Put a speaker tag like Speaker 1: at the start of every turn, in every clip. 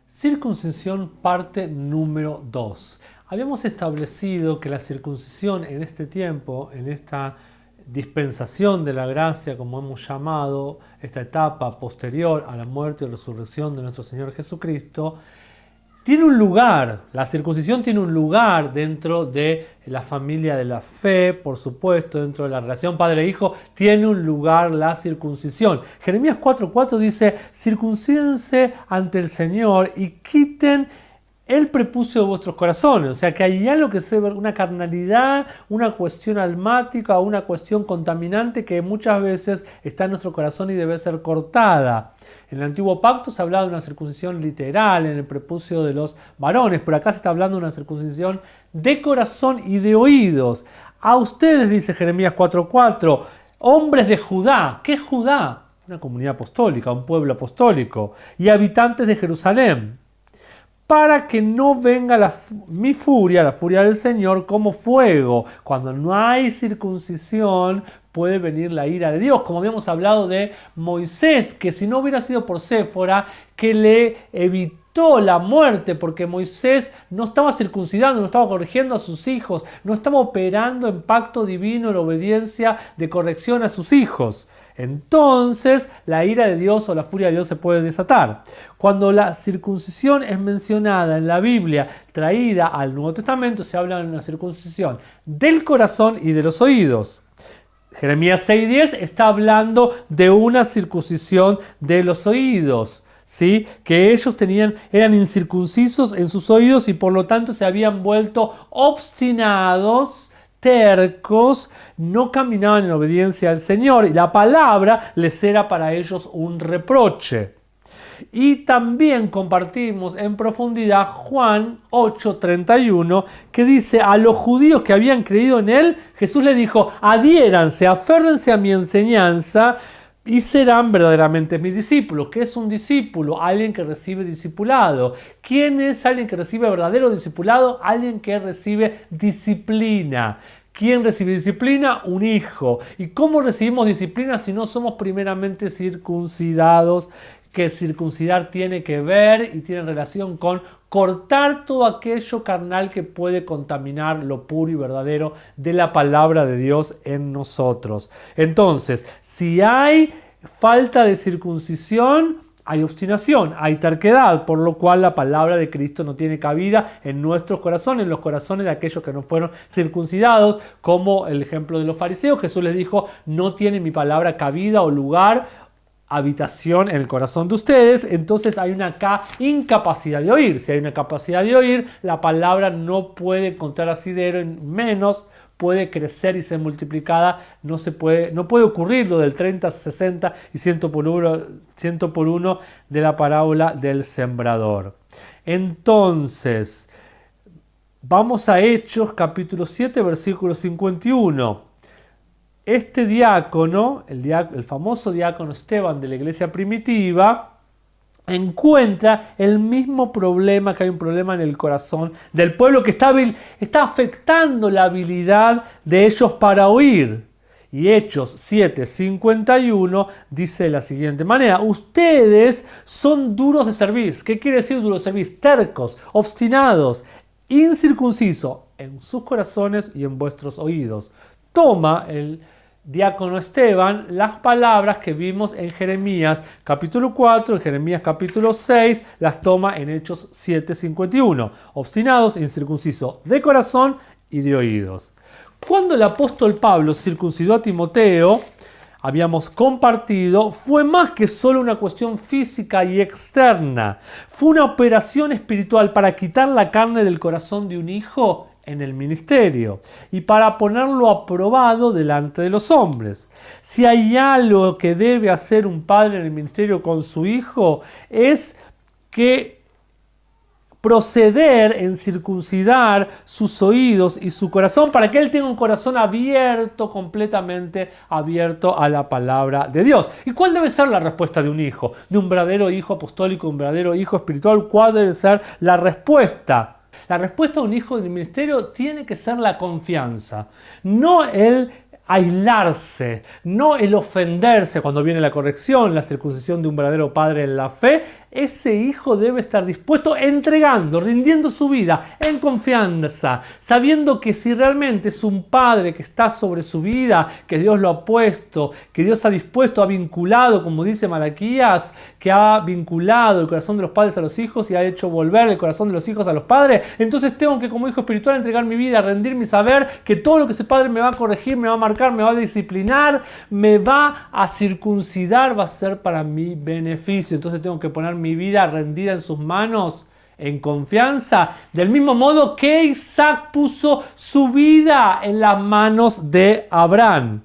Speaker 1: Circuncisión parte número 2. Habíamos establecido que la circuncisión en este tiempo, en esta dispensación de la gracia, como hemos llamado, esta etapa posterior a la muerte y resurrección de nuestro Señor Jesucristo, tiene un lugar, la circuncisión tiene un lugar dentro de la familia de la fe, por supuesto, dentro de la relación padre-hijo, tiene un lugar la circuncisión. Jeremías 4:4 dice, circuncídense ante el Señor y quiten el prepucio de vuestros corazones. O sea que hay algo que se ve, una carnalidad, una cuestión almática, una cuestión contaminante que muchas veces está en nuestro corazón y debe ser cortada. En el Antiguo Pacto se hablaba de una circuncisión literal en el prepucio de los varones, pero acá se está hablando de una circuncisión de corazón y de oídos. A ustedes, dice Jeremías 4:4, hombres de Judá. ¿Qué es Judá? Una comunidad apostólica, un pueblo apostólico. Y habitantes de Jerusalén. Para que no venga mi furia, la furia del Señor, como fuego. Cuando no hay circuncisión, puede venir la ira de Dios. Como habíamos hablado de Moisés, que si no hubiera sido por Séfora, que le evitó la muerte, porque Moisés no estaba circuncidando, no estaba corrigiendo a sus hijos, no estaba operando en pacto divino, en obediencia de corrección a sus hijos. Entonces la ira de Dios o la furia de Dios se puede desatar. Cuando la circuncisión es mencionada en la Biblia, traída al Nuevo Testamento, se habla de una circuncisión del corazón y de los oídos. Jeremías 6:10 está hablando de una circuncisión de los oídos, ¿sí? Que ellos eran incircuncisos en sus oídos y por lo tanto se habían vuelto obstinados, tercos, no caminaban en obediencia al Señor y la palabra les era para ellos un reproche. Y también compartimos en profundidad Juan 8:31 que dice, a los judíos que habían creído en él, Jesús les dijo, adhiéranse, aférrense a mi enseñanza y serán verdaderamente mis discípulos. ¿Qué es un discípulo? Alguien que recibe discipulado. ¿Quién es alguien que recibe verdadero discipulado? Alguien que recibe disciplina. ¿Quién recibe disciplina? Un hijo. ¿Y cómo recibimos disciplina si no somos primeramente circuncidados? Que circuncidar tiene que ver y tiene relación con cortar todo aquello carnal que puede contaminar lo puro y verdadero de la palabra de Dios en nosotros. Entonces, si hay falta de circuncisión, hay obstinación, hay terquedad, por lo cual la palabra de Cristo no tiene cabida en nuestros corazones, en los corazones de aquellos que no fueron circuncidados, como el ejemplo de los fariseos. Jesús les dijo, no tiene mi palabra cabida o lugar, habitación en el corazón de ustedes. Entonces hay una incapacidad de oír. Si hay una capacidad de oír, la palabra no puede encontrar asidero, menos puede crecer y ser multiplicada. No puede ocurrir lo del 30, 60 y 100 por uno de la parábola del sembrador. Entonces, vamos a Hechos capítulo 7, versículo 51. Este diácono, el famoso diácono Esteban de la iglesia primitiva, encuentra el mismo problema, que hay un problema en el corazón del pueblo que está afectando la habilidad de ellos para oír. Y Hechos 7:51 dice de la siguiente manera, ustedes son duros de cerviz. ¿Qué quiere decir duros de cerviz? Tercos, obstinados, incircuncisos en sus corazones y en vuestros oídos. Toma el diácono Esteban las palabras que vimos en Jeremías capítulo 4, en Jeremías capítulo 6, las toma en Hechos 7:51. Obstinados, incircuncisos de corazón y de oídos. Cuando el apóstol Pablo circuncidó a Timoteo, habíamos compartido, fue más que solo una cuestión física y externa. Fue una operación espiritual para quitar la carne del corazón de un hijo en el ministerio y para ponerlo aprobado delante de los hombres. Si hay algo que debe hacer un padre en el ministerio con su hijo, es que proceder en circuncidar sus oídos y su corazón para que él tenga un corazón abierto, completamente abierto a la palabra de Dios. ¿Y cuál debe ser la respuesta de un hijo? De un verdadero hijo apostólico, un verdadero hijo espiritual. ¿Cuál debe ser la respuesta? La respuesta a un hijo del ministerio tiene que ser la confianza, no el aislarse, no el ofenderse cuando viene la corrección, la circuncisión de un verdadero padre en la fe. ese hijo debe estar dispuesto, entregando, rindiendo su vida en confianza, sabiendo que si realmente es un padre que está sobre su vida, que Dios lo ha puesto, que Dios ha dispuesto, ha vinculado, como dice Malaquías, que ha vinculado el corazón de los padres a los hijos y ha hecho volver el corazón de los hijos a los padres, entonces tengo que como hijo espiritual entregar mi vida, rendir mi saber, que todo lo que ese padre me va a corregir, me va a marcar, me va a disciplinar, me va a circuncidar, va a ser para mi beneficio. Entonces tengo que poner mi vida rendida en sus manos, en confianza, del mismo modo que Isaac puso su vida en las manos de Abraham.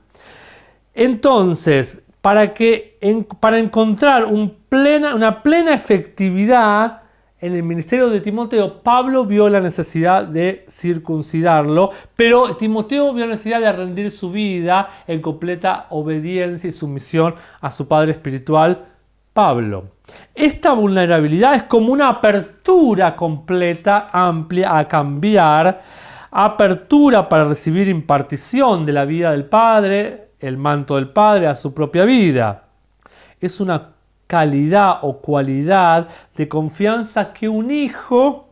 Speaker 1: Entonces, para encontrar una plena efectividad en el ministerio de Timoteo, Pablo vio la necesidad de circuncidarlo, pero Timoteo vio la necesidad de rendir su vida en completa obediencia y sumisión a su padre espiritual, Pablo. Esta vulnerabilidad es como una apertura completa, amplia a cambiar, apertura para recibir impartición de la vida del Padre, el manto del Padre a su propia vida. Es una calidad o cualidad de confianza que un hijo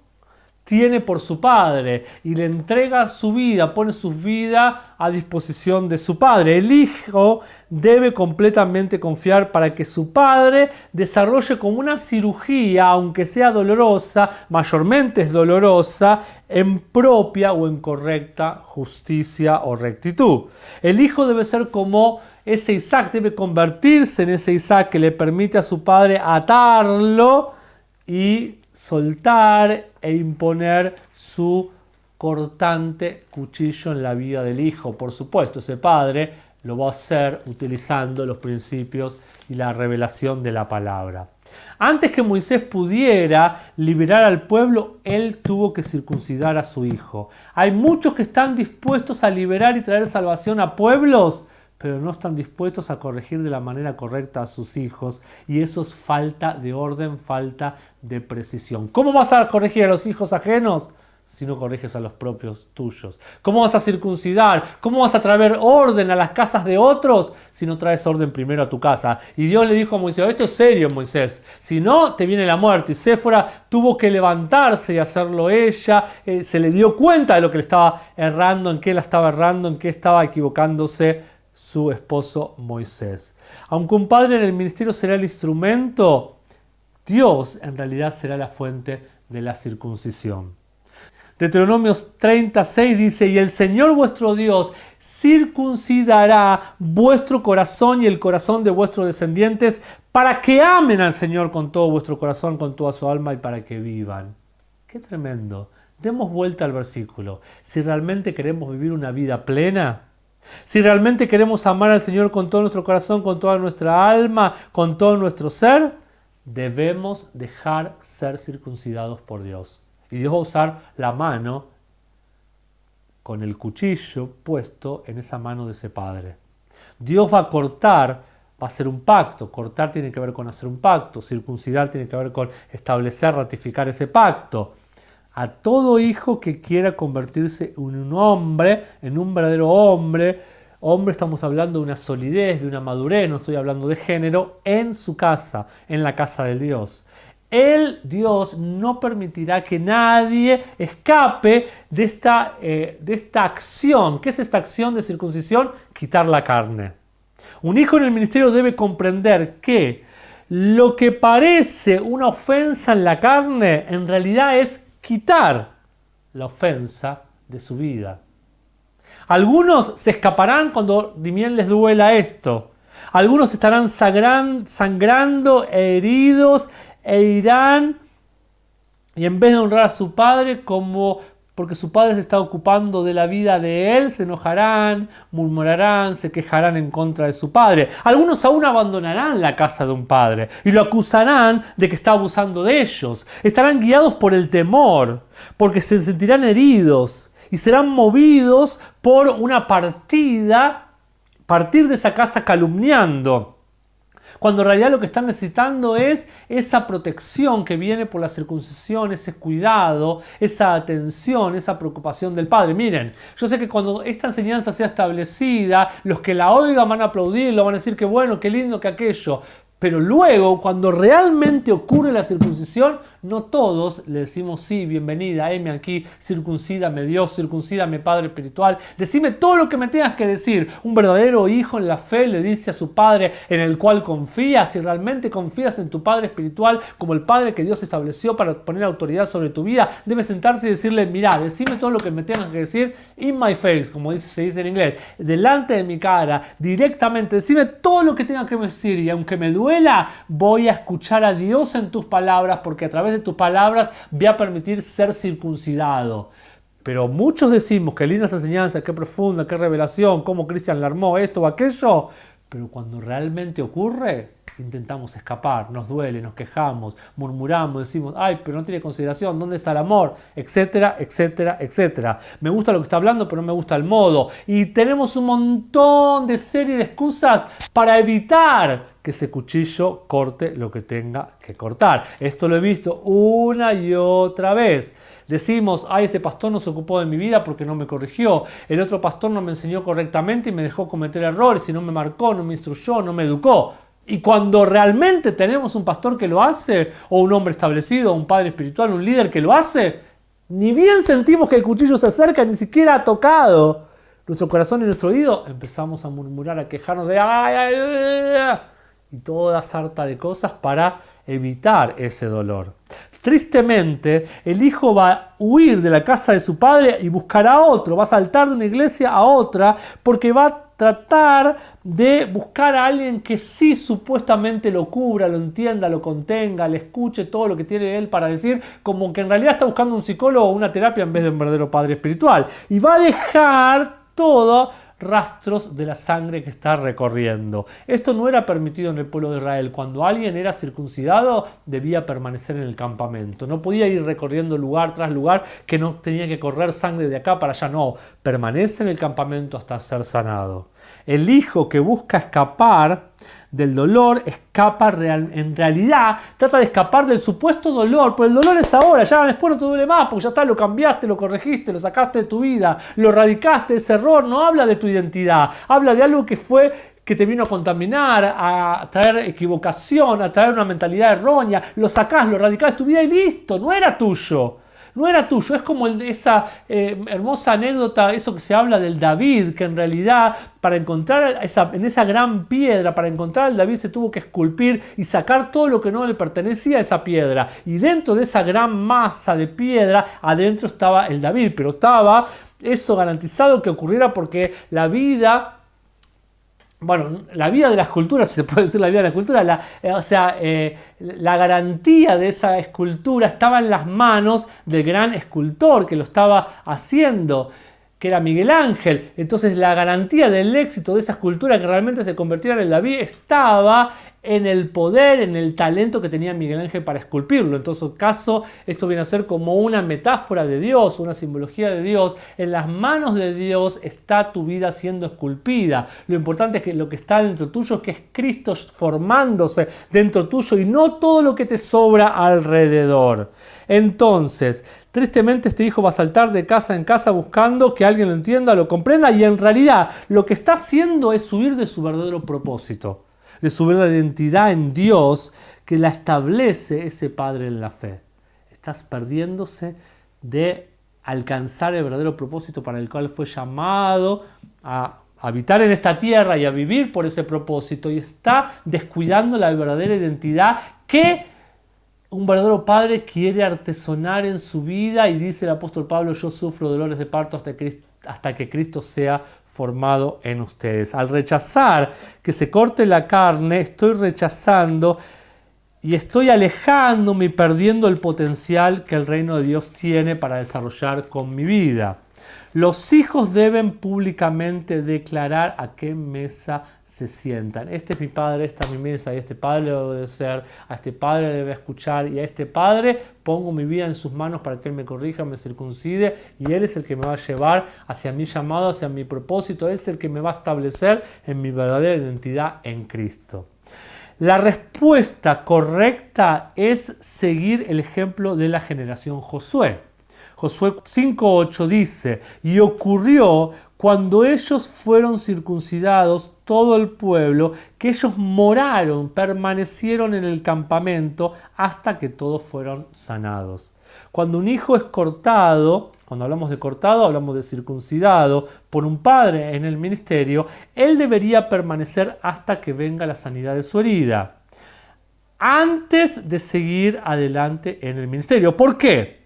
Speaker 1: tiene por su padre y le entrega su vida, pone su vida a disposición de su padre. El hijo debe completamente confiar para que su padre desarrolle como una cirugía, aunque sea dolorosa, mayormente es dolorosa, en propia o en correcta justicia o rectitud. El hijo debe ser como ese Isaac, debe convertirse en ese Isaac que le permite a su padre atarlo y soltar e imponer su cortante cuchillo en la vida del hijo. Por supuesto, ese padre lo va a hacer utilizando los principios y la revelación de la palabra. Antes que Moisés pudiera liberar al pueblo, él tuvo que circuncidar a su hijo. Hay muchos que están dispuestos a liberar y traer salvación a pueblos, pero no están dispuestos a corregir de la manera correcta a sus hijos, y eso es falta de orden, falta de precisión. ¿Cómo vas a corregir a los hijos ajenos si no corriges a los propios tuyos? ¿Cómo vas a circuncidar? ¿Cómo vas a traer orden a las casas de otros si no traes orden primero a tu casa? Y Dios le dijo a Moisés: esto es serio, Moisés, si no te viene la muerte. Y Séfora tuvo que levantarse y hacerlo ella, se le dio cuenta de lo que le estaba errando, en qué la estaba errando, en qué estaba equivocándose su esposo Moisés. Aunque un padre en el ministerio será el instrumento, Dios en realidad será la fuente de la circuncisión. Deuteronomios 36 dice: y el Señor vuestro Dios circuncidará vuestro corazón y el corazón de vuestros descendientes, para que amen al Señor con todo vuestro corazón, con toda su alma, y para que vivan. ¡Qué tremendo! Demos vuelta al versículo. Si realmente queremos vivir una vida plena, si realmente queremos amar al Señor con todo nuestro corazón, con toda nuestra alma, con todo nuestro ser, debemos dejar ser circuncidados por Dios. Y Dios va a usar la mano con el cuchillo puesto en esa mano de ese padre. Dios va a cortar, va a hacer un pacto. Cortar tiene que ver con hacer un pacto. Circuncidar tiene que ver con establecer, ratificar ese pacto. A todo hijo que quiera convertirse en un hombre, en un verdadero hombre, estamos hablando de una solidez, de una madurez, no estoy hablando de género, en su casa, en la casa de Dios. Dios no permitirá que nadie escape de esta acción. ¿Qué es esta acción de circuncisión? Quitar la carne. Un hijo en el ministerio debe comprender que lo que parece una ofensa en la carne, en realidad es quitar la ofensa de su vida. Algunos se escaparán cuando ni bien les duela esto. Algunos estarán sangrando, heridos, e irán, y en vez de honrar a su padre porque su padre se está ocupando de la vida de él, se enojarán, murmurarán, se quejarán en contra de su padre. Algunos aún abandonarán la casa de un padre y lo acusarán de que está abusando de ellos. Estarán guiados por el temor, porque se sentirán heridos y serán movidos por una partir de esa casa calumniando, cuando en realidad lo que están necesitando es esa protección que viene por la circuncisión, ese cuidado, esa atención, esa preocupación del Padre. Miren, yo sé que cuando esta enseñanza sea establecida, los que la oigan van a aplaudir, lo van a decir que bueno, qué lindo, que aquello. Pero luego, cuando realmente ocurre la circuncisión, no todos le decimos sí, bienvenida, heme aquí, circuncídame Dios, circuncídame Padre espiritual, decime todo lo que me tengas que decir. Un verdadero hijo en la fe le dice a su Padre en el cual confía. Si realmente confías en tu Padre espiritual como el Padre que Dios estableció para poner autoridad sobre tu vida, debes sentarse y decirle, mirá, decime todo lo que me tengas que decir in my face, como se dice en inglés, delante de mi cara, directamente, decime todo lo que tengas que decir, y aunque me duela, voy a escuchar a Dios en tus palabras, porque a través de tus palabras voy a permitir ser circuncidado. Pero muchos decimos que linda esta enseñanza, qué profunda, qué revelación, cómo Cristian la armó, esto o aquello, pero cuando realmente ocurre, intentamos escapar, nos duele, nos quejamos, murmuramos, decimos, ay, pero no tiene consideración, ¿dónde está el amor? Etcétera, etcétera, etcétera. Me gusta lo que está hablando, pero no me gusta el modo. Y tenemos un montón de serie de excusas para evitar que ese cuchillo corte lo que tenga que cortar. Esto lo he visto una y otra vez. Decimos, ay, ese pastor no se ocupó de mi vida porque no me corrigió. El otro pastor no me enseñó correctamente y me dejó cometer errores y no me marcó, no me instruyó, no me educó. Y cuando realmente tenemos un pastor que lo hace, o un hombre establecido, un padre espiritual, un líder que lo hace, ni bien sentimos que el cuchillo se acerca, ni siquiera ha tocado nuestro corazón y nuestro oído, empezamos a murmurar, a quejarnos de ay, ay, ay, ay, y toda sarta de cosas para evitar ese dolor. Tristemente, el hijo va a huir de la casa de su padre y buscará otro, va a saltar de una iglesia a otra porque va a tratar de buscar a alguien que sí supuestamente lo cubra, lo entienda, lo contenga, le escuche todo lo que tiene él para decir, como que en realidad está buscando un psicólogo o una terapia en vez de un verdadero padre espiritual. Y va a dejar todo rastros de la sangre que está recorriendo. Esto no era permitido en el pueblo de Israel. Cuando alguien era circuncidado, debía permanecer en el campamento. No podía ir recorriendo lugar tras lugar, que no tenía que correr sangre de acá para allá. No, permanece en el campamento hasta ser sanado. El hijo que busca escapar del dolor, en realidad trata de escapar del supuesto dolor, pero el dolor es ahora, ya después no te duele más, porque ya está, lo cambiaste, lo corregiste, lo sacaste de tu vida, lo erradicaste, ese error no habla de tu identidad, habla de algo que te vino a contaminar, a traer equivocación, a traer una mentalidad errónea, lo sacás, lo erradicás de tu vida y listo, no era tuyo. No era tuyo, es como esa hermosa anécdota, eso que se habla del David, que en realidad para encontrar en esa gran piedra, para encontrar al David se tuvo que esculpir y sacar todo lo que no le pertenecía a esa piedra. Y dentro de esa gran masa de piedra, adentro estaba el David, pero estaba eso garantizado que ocurriera porque la vida de la escultura, si se puede decir la vida de la escultura, la garantía de esa escultura estaba en las manos del gran escultor que lo estaba haciendo, que era Miguel Ángel. Entonces la garantía del éxito de esa escultura que realmente se convirtiera en el David estaba en el poder, en el talento que tenía Miguel Ángel para esculpirlo. En todo caso, esto viene a ser como una metáfora de Dios, una simbología de Dios. En las manos de Dios está tu vida siendo esculpida. Lo importante es que lo que está dentro tuyo es que es Cristo formándose dentro tuyo y no todo lo que te sobra alrededor. Entonces, tristemente este hijo va a saltar de casa en casa buscando que alguien lo entienda, lo comprenda, y en realidad lo que está haciendo es huir de su verdadero propósito, de su verdadera identidad en Dios que la establece ese padre en la fe. Estás perdiéndose de alcanzar el verdadero propósito para el cual fue llamado a habitar en esta tierra y a vivir por ese propósito, y está descuidando la verdadera identidad que un verdadero padre quiere artesonar en su vida. Y dice el apóstol Pablo, yo sufro dolores de parto hasta que Cristo sea formado en ustedes. Al rechazar que se corte la carne, estoy rechazando y estoy alejándome y perdiendo el potencial que el reino de Dios tiene para desarrollar con mi vida. Los hijos deben públicamente declarar a qué mesa se sientan. Este es mi padre, esta es mi mesa, y este padre le debe obedecer, a este padre le debe escuchar, y a este padre pongo mi vida en sus manos para que él me corrija, me circuncide, y él es el que me va a llevar hacia mi llamado, hacia mi propósito. Él es el que me va a establecer en mi verdadera identidad en Cristo. La respuesta correcta es seguir el ejemplo de la generación Josué. Josué 5:8 dice: y ocurrió cuando ellos fueron circuncidados, todo el pueblo, que ellos moraron, permanecieron en el campamento hasta que todos fueron sanados. Cuando un hijo es cortado, cuando hablamos de cortado, hablamos de circuncidado por un padre en el ministerio, él debería permanecer hasta que venga la sanidad de su herida, antes de seguir adelante en el ministerio. ¿Por qué?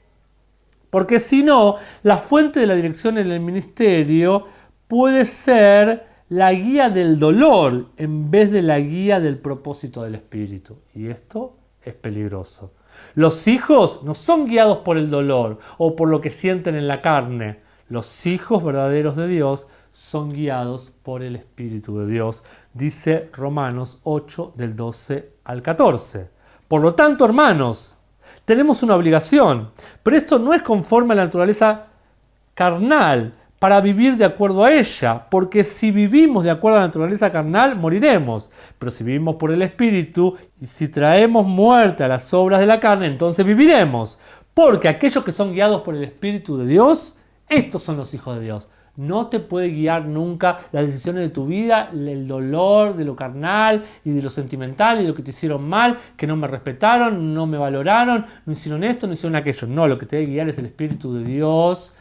Speaker 1: Porque si no, la fuente de la dirección en el ministerio puede ser la guía del dolor en vez de la guía del propósito del Espíritu. Y esto es peligroso. Los hijos no son guiados por el dolor o por lo que sienten en la carne. Los hijos verdaderos de Dios son guiados por el Espíritu de Dios, dice Romanos 8 del 12 al 14. Por lo tanto, hermanos, tenemos una obligación, pero esto no es conforme a la naturaleza carnal para vivir de acuerdo a ella, porque si vivimos de acuerdo a la naturaleza carnal, moriremos, pero si vivimos por el Espíritu y si traemos muerte a las obras de la carne, entonces viviremos, porque aquellos que son guiados por el Espíritu de Dios, estos son los hijos de Dios. No te puede guiar nunca las decisiones de tu vida, el dolor de lo carnal y de lo sentimental y de lo que te hicieron mal, que no me respetaron, no me valoraron, no hicieron esto, no hicieron aquello. No, lo que te debe guiar es el Espíritu de Dios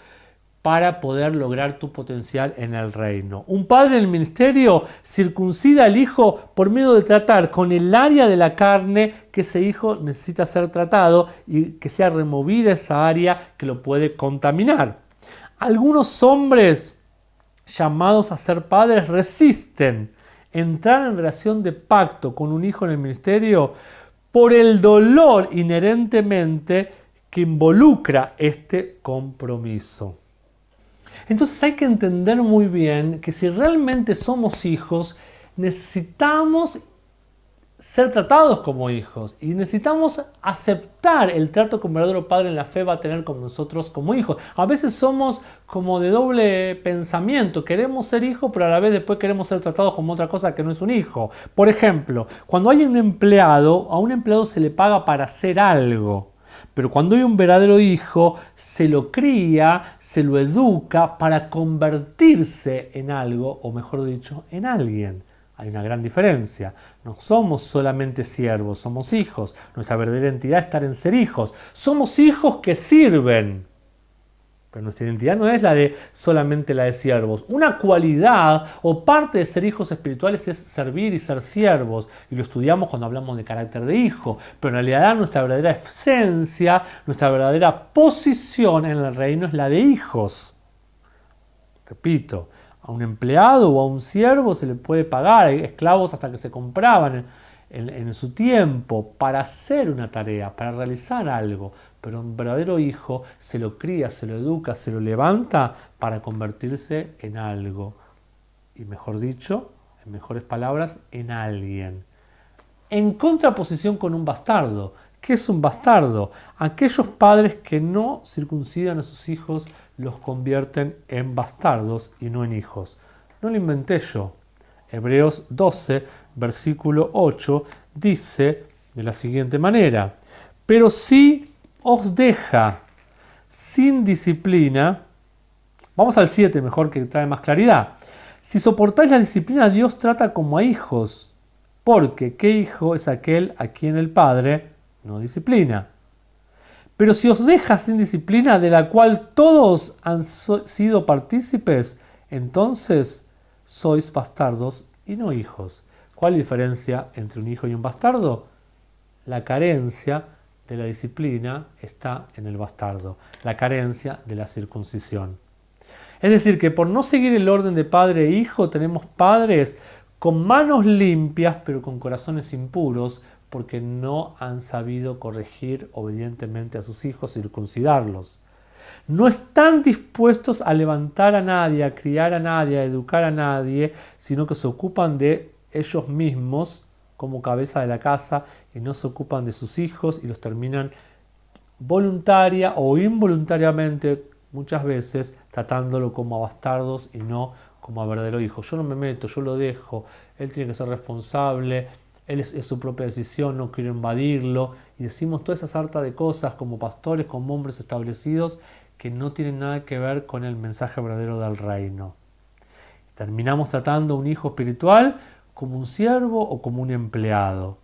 Speaker 1: para poder lograr tu potencial en el reino. Un padre en el ministerio circuncida al hijo por medio de tratar con el área de la carne que ese hijo necesita ser tratado y que sea removida esa área que lo puede contaminar. Algunos hombres llamados a ser padres resisten entrar en relación de pacto con un hijo en el ministerio por el dolor inherentemente que involucra este compromiso. Entonces hay que entender muy bien que si realmente somos hijos, necesitamos ser tratados como hijos y necesitamos aceptar el trato que un verdadero padre en la fe va a tener con nosotros como hijos. A veces somos como de doble pensamiento, queremos ser hijos pero a la vez después queremos ser tratados como otra cosa que no es un hijo. Por ejemplo, cuando hay un empleado, a un empleado se le paga para hacer algo. Pero cuando hay un verdadero hijo, se lo cría, se lo educa para convertirse en algo, o mejor dicho, en alguien. Hay una gran diferencia. No somos solamente siervos, somos hijos. Nuestra verdadera identidad es estar en ser hijos. Somos hijos que sirven. Pero nuestra identidad no es la de solamente la de siervos. Una cualidad o parte de ser hijos espirituales es servir y ser siervos. Y lo estudiamos cuando hablamos de carácter de hijo. Pero en realidad nuestra verdadera esencia, nuestra verdadera posición en el reino es la de hijos. Repito, a un empleado o a un siervo se le puede pagar, hay esclavos hasta que se compraban en su tiempo para hacer una tarea, para realizar algo, pero un verdadero hijo se lo cría, se lo educa, se lo levanta para convertirse en algo, y mejor dicho, en mejores palabras, en alguien. En contraposición con un bastardo. ¿Qué es un bastardo? Aquellos padres que no circuncidan a sus hijos los convierten en bastardos y no en hijos. No lo inventé yo. Hebreos 12, versículo 8, dice de la siguiente manera: pero si os deja sin disciplina, vamos al 7 mejor que trae más claridad. Si soportáis la disciplina, Dios trata como a hijos, porque ¿qué hijo es aquel a quien el Padre no disciplina? Pero si os deja sin disciplina, de la cual todos han sido partícipes, entonces sois bastardos y no hijos. ¿Cuál es la diferencia entre un hijo y un bastardo? La carencia de la disciplina está en el bastardo, la carencia de la circuncisión. Es decir, que por no seguir el orden de padre e hijo, tenemos padres con manos limpias, pero con corazones impuros, porque no han sabido corregir obedientemente a sus hijos, circuncidarlos. No están dispuestos a levantar a nadie, a criar a nadie, a educar a nadie, sino que se ocupan de ellos mismos como cabeza de la casa y no se ocupan de sus hijos y los terminan voluntaria o involuntariamente muchas veces tratándolo como a bastardos y no como a verdadero hijo. Yo no me meto, yo lo dejo, él tiene que ser responsable, es su propia decisión, no quiero invadirlo, y decimos toda esa sarta de cosas como pastores, como hombres establecidos que no tienen nada que ver con el mensaje verdadero del reino. Terminamos tratando a un hijo espiritual como un siervo o como un empleado.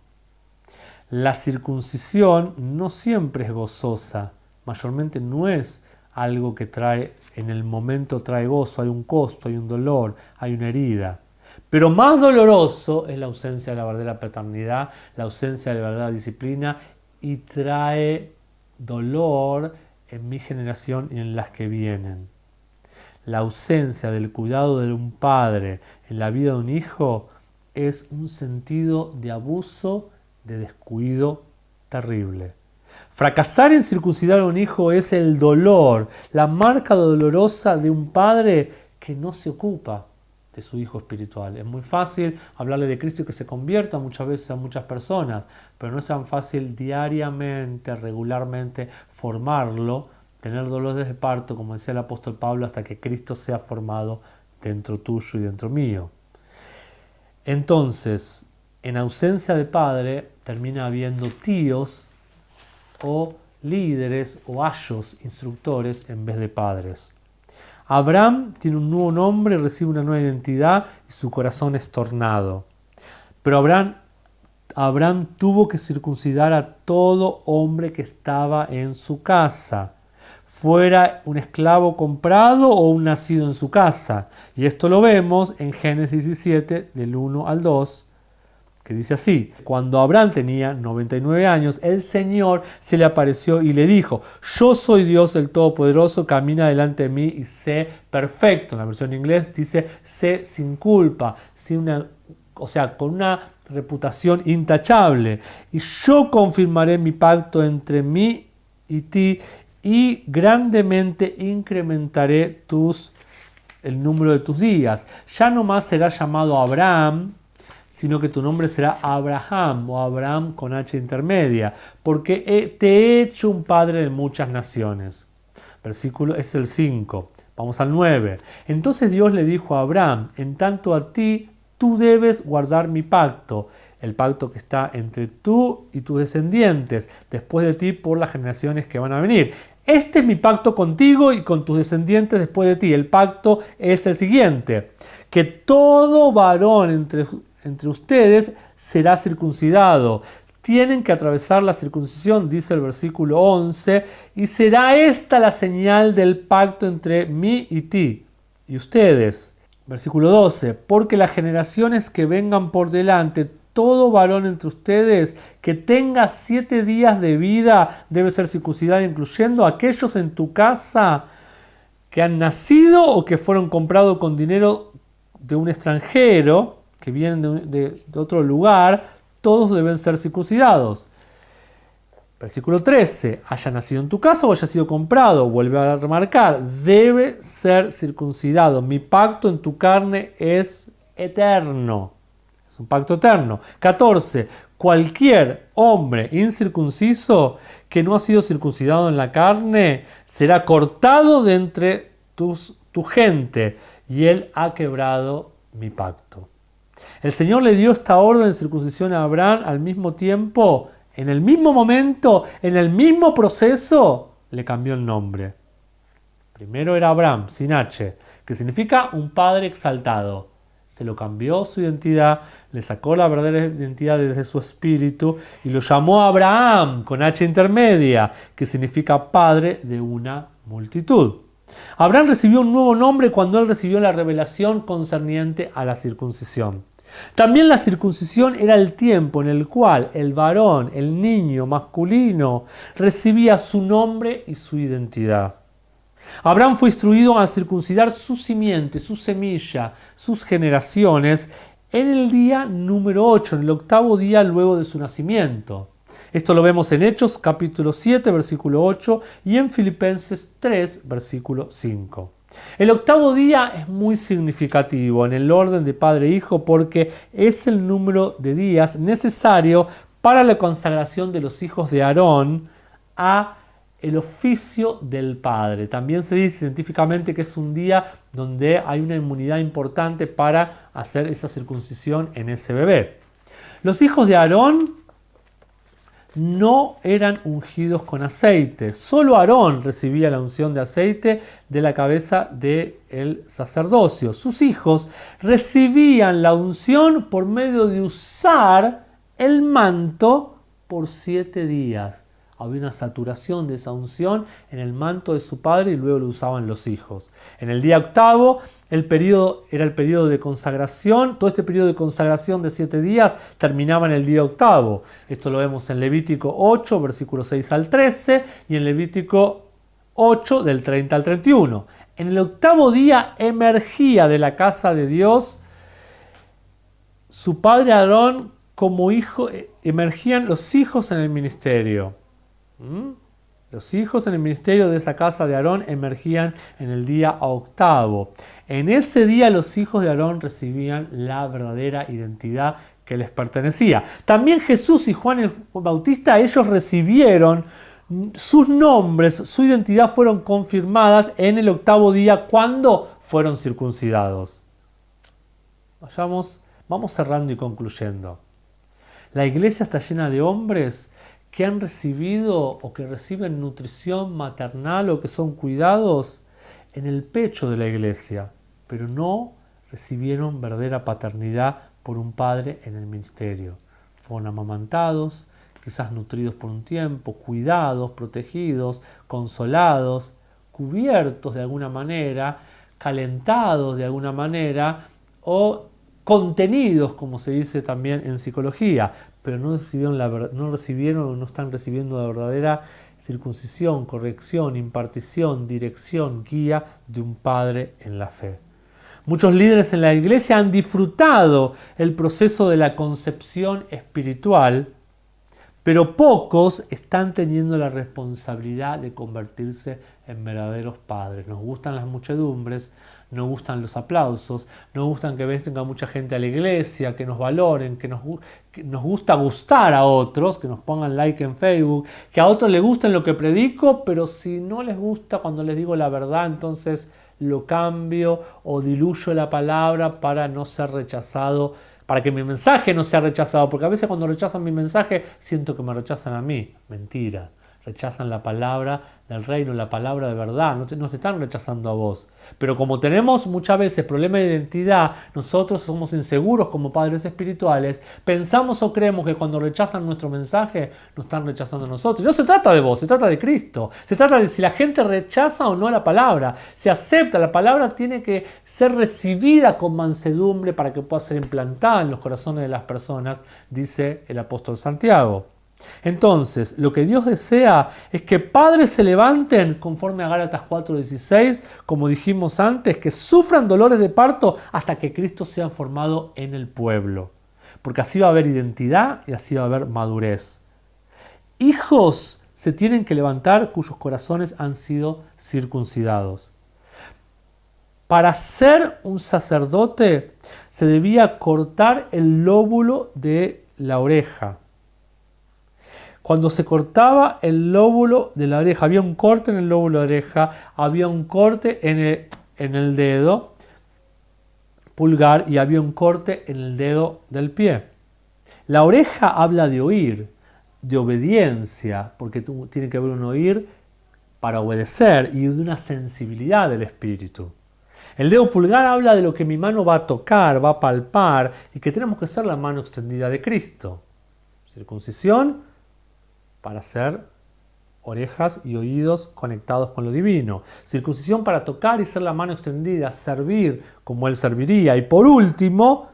Speaker 1: La circuncisión no siempre es gozosa, mayormente no es algo que trae, en el momento trae gozo, hay un costo, hay un dolor, hay una herida. Pero más doloroso es la ausencia de la verdadera paternidad, la ausencia de la verdadera disciplina, y trae dolor en mi generación y en las que vienen. La ausencia del cuidado de un padre en la vida de un hijo es un sentido de abuso, de descuido terrible. Fracasar en circuncidar a un hijo es el dolor, la marca dolorosa de un padre que no se ocupa de su hijo espiritual. Es muy fácil hablarle de Cristo y que se convierta muchas veces a muchas personas, pero no es tan fácil diariamente, regularmente formarlo, tener dolores de parto, como decía el apóstol Pablo, hasta que Cristo sea formado dentro tuyo y dentro mío. Entonces, en ausencia de padre, termina habiendo tíos o líderes o ayos, instructores, en vez de padres. Abraham tiene un nuevo nombre, recibe una nueva identidad y su corazón es tornado. Pero Abraham tuvo que circuncidar a todo hombre que estaba en su casa, fuera un esclavo comprado o un nacido en su casa. Y esto lo vemos en Génesis 17, del 1 al 2, que dice así: cuando Abraham tenía 99 años, el Señor se le apareció y le dijo: yo soy Dios el Todopoderoso, camina delante de mí y sé perfecto. En la versión en inglés dice sé sin culpa, con una reputación intachable. Y yo confirmaré mi pacto entre mí y ti y grandemente incrementaré el número de tus días. Ya no más serás llamado Abraham, sino que tu nombre será Abraham, o Abraham con H intermedia, porque te he hecho un padre de muchas naciones. Versículo es el 5. Vamos al 9. Entonces Dios le dijo a Abraham: en tanto a ti, tú debes guardar mi pacto, el pacto que está entre tú y tus descendientes, después de ti por las generaciones que van a venir. Este es mi pacto contigo y con tus descendientes después de ti. El pacto es el siguiente: que todo varón entre ustedes será circuncidado. Tienen que atravesar la circuncisión, dice el versículo 11, y será esta la señal del pacto entre mí y ti y ustedes. Versículo 12, porque las generaciones que vengan por delante, todo varón entre ustedes que tenga 7 días de vida debe ser circuncidado, incluyendo aquellos en tu casa que han nacido o que fueron comprados con dinero de un extranjero, que vienen de otro lugar, todos deben ser circuncidados. Versículo 13, haya nacido en tu casa o haya sido comprado, vuelve a remarcar, debe ser circuncidado. Mi pacto en tu carne es eterno. Es un pacto eterno. 14, cualquier hombre incircunciso que no ha sido circuncidado en la carne será cortado de entre tu gente, y él ha quebrado mi pacto. El Señor le dio esta orden de circuncisión a Abraham al mismo tiempo, en el mismo momento, en el mismo proceso, le cambió el nombre. Primero era Abraham, sin H, que significa un padre exaltado. Se lo cambió su identidad, le sacó la verdadera identidad desde su espíritu y lo llamó Abraham, con H intermedia, que significa padre de una multitud. Abraham recibió un nuevo nombre cuando él recibió la revelación concerniente a la circuncisión. También la circuncisión era el tiempo en el cual el varón, el niño masculino, recibía su nombre y su identidad. Abraham fue instruido a circuncidar su simiente, su semilla, sus generaciones en el día número 8, en el 8º día luego de su nacimiento. Esto lo vemos en Hechos capítulo 7, versículo 8 y en Filipenses 3, versículo 5. El 8º día es muy significativo en el orden de padre e hijo porque es el número de días necesario para la consagración de los hijos de Aarón a el oficio del padre. También se dice científicamente que es un día donde hay una inmunidad importante para hacer esa circuncisión en ese bebé. Los hijos de Aarón no eran ungidos con aceite. Solo Aarón recibía la unción de aceite de la cabeza del sacerdocio. Sus hijos recibían la unción por medio de usar el manto por 7 días. Había una saturación de esa unción en el manto de su padre y luego lo usaban los hijos. En el día octavo era el periodo de consagración. Todo este periodo de consagración de 7 días terminaba en el día octavo. Esto lo vemos en Levítico 8, versículos 6 al 13 y en Levítico 8, del 30 al 31. En el octavo día emergía de la casa de Dios su padre Aarón como hijo, emergían los hijos en el ministerio. Los hijos en el ministerio de esa casa de Aarón emergían en el día octavo. En ese día los hijos de Aarón recibían la verdadera identidad que les pertenecía. También Jesús y Juan el Bautista, ellos recibieron sus nombres, su identidad fueron confirmadas en el octavo día cuando fueron circuncidados. Vamos cerrando y concluyendo. La iglesia está llena de hombres que han recibido o que reciben nutrición maternal o que son cuidados en el pecho de la iglesia, pero no recibieron verdadera paternidad por un padre en el ministerio. Fueron amamantados, quizás nutridos por un tiempo, cuidados, protegidos, consolados, cubiertos de alguna manera, calentados de alguna manera o contenidos, como se dice también en psicología, pero no recibieron o no están recibiendo la verdadera circuncisión, corrección, impartición, dirección, guía de un padre en la fe. Muchos líderes en la iglesia han disfrutado el proceso de la concepción espiritual, pero pocos están teniendo la responsabilidad de convertirse en verdaderos padres. Nos gustan las muchedumbres, nos gustan los aplausos, nos gustan que venga mucha gente a la iglesia, que nos valoren, que nos gusta gustar a otros, que nos pongan like en Facebook, que a otros les guste lo que predico, pero si no les gusta cuando les digo la verdad, entonces lo cambio o diluyo la palabra para no ser rechazado, para que mi mensaje no sea rechazado, porque a veces cuando rechazan mi mensaje siento que me rechazan a mí. Mentira. Rechazan la palabra del reino, la palabra de verdad, no te están rechazando a vos. Pero como tenemos muchas veces problemas de identidad, nosotros somos inseguros como padres espirituales, pensamos o creemos que cuando rechazan nuestro mensaje, nos están rechazando a nosotros. Y no se trata de vos, se trata de Cristo. Se trata de si la gente rechaza o no la palabra. Se acepta, la palabra tiene que ser recibida con mansedumbre para que pueda ser implantada en los corazones de las personas, dice el apóstol Santiago. Entonces, lo que Dios desea es que padres se levanten conforme a Gálatas 4:16, como dijimos antes, que sufran dolores de parto hasta que Cristo sea formado en el pueblo. Porque así va a haber identidad y así va a haber madurez. Hijos se tienen que levantar cuyos corazones han sido circuncidados. Para ser un sacerdote se debía cortar el lóbulo de la oreja. Cuando se cortaba el lóbulo de la oreja, había un corte en el lóbulo de la oreja, había un corte en el dedo pulgar y había un corte en el dedo del pie. La oreja habla de oír, de obediencia, porque tiene que haber un oír para obedecer y de una sensibilidad del espíritu. El dedo pulgar habla de lo que mi mano va a tocar, va a palpar y que tenemos que ser la mano extendida de Cristo. Circuncisión para ser orejas y oídos conectados con lo divino. Circuncisión para tocar y ser la mano extendida, servir como Él serviría. Y por último,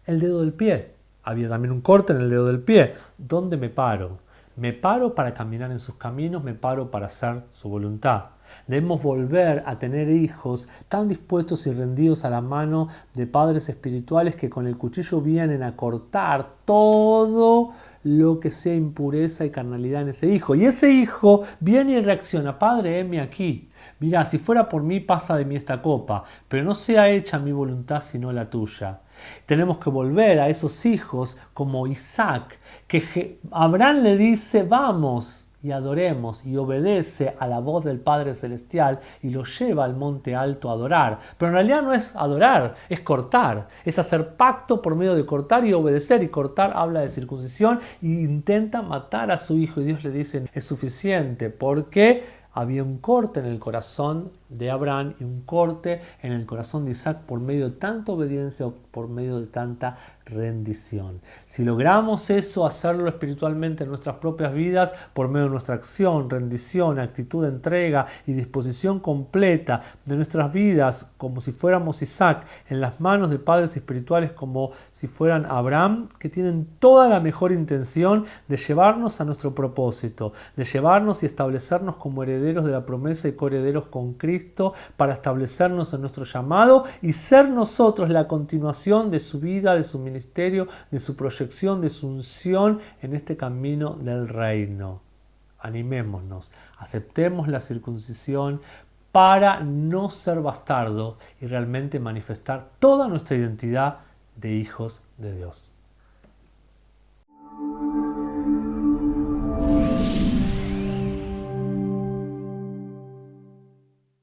Speaker 1: el dedo del pie. Había también un corte en el dedo del pie. ¿Dónde me paro? Me paro para caminar en sus caminos, me paro para hacer su voluntad. Debemos volver a tener hijos tan dispuestos y rendidos a la mano de padres espirituales que con el cuchillo vienen a cortar todo lo que sea impureza y carnalidad en ese hijo. Y ese hijo viene y reacciona: Padre, heme aquí. Mirá, si fuera por mí, pasa de mí esta copa, pero no sea hecha mi voluntad sino la tuya. Tenemos que volver a esos hijos como Isaac, que Abraham le dice: vamos. y adoremos, y obedece a la voz del Padre Celestial y lo lleva al monte alto a adorar. Pero en realidad no es adorar, es cortar, es hacer pacto por medio de cortar y obedecer. Y cortar habla de circuncisión e intenta matar a su hijo, y Dios le dice: es suficiente, porque había un corte en el corazón de Abraham y un corte en el corazón de Isaac por medio de tanta obediencia o por medio de tanta rendición. Si logramos eso, hacerlo espiritualmente en nuestras propias vidas por medio de nuestra acción, rendición, actitud de entrega y disposición completa de nuestras vidas, como si fuéramos Isaac, en las manos de padres espirituales como si fueran Abraham, que tienen toda la mejor intención de llevarnos a nuestro propósito, de llevarnos y establecernos como herederos de la promesa y coherederos con Cristo, para establecernos en nuestro llamado y ser nosotros la continuación de su vida, de su ministerio, de su proyección, de su unción en este camino del reino. Animémonos, aceptemos la circuncisión para no ser bastardos y realmente manifestar toda nuestra identidad de hijos de Dios.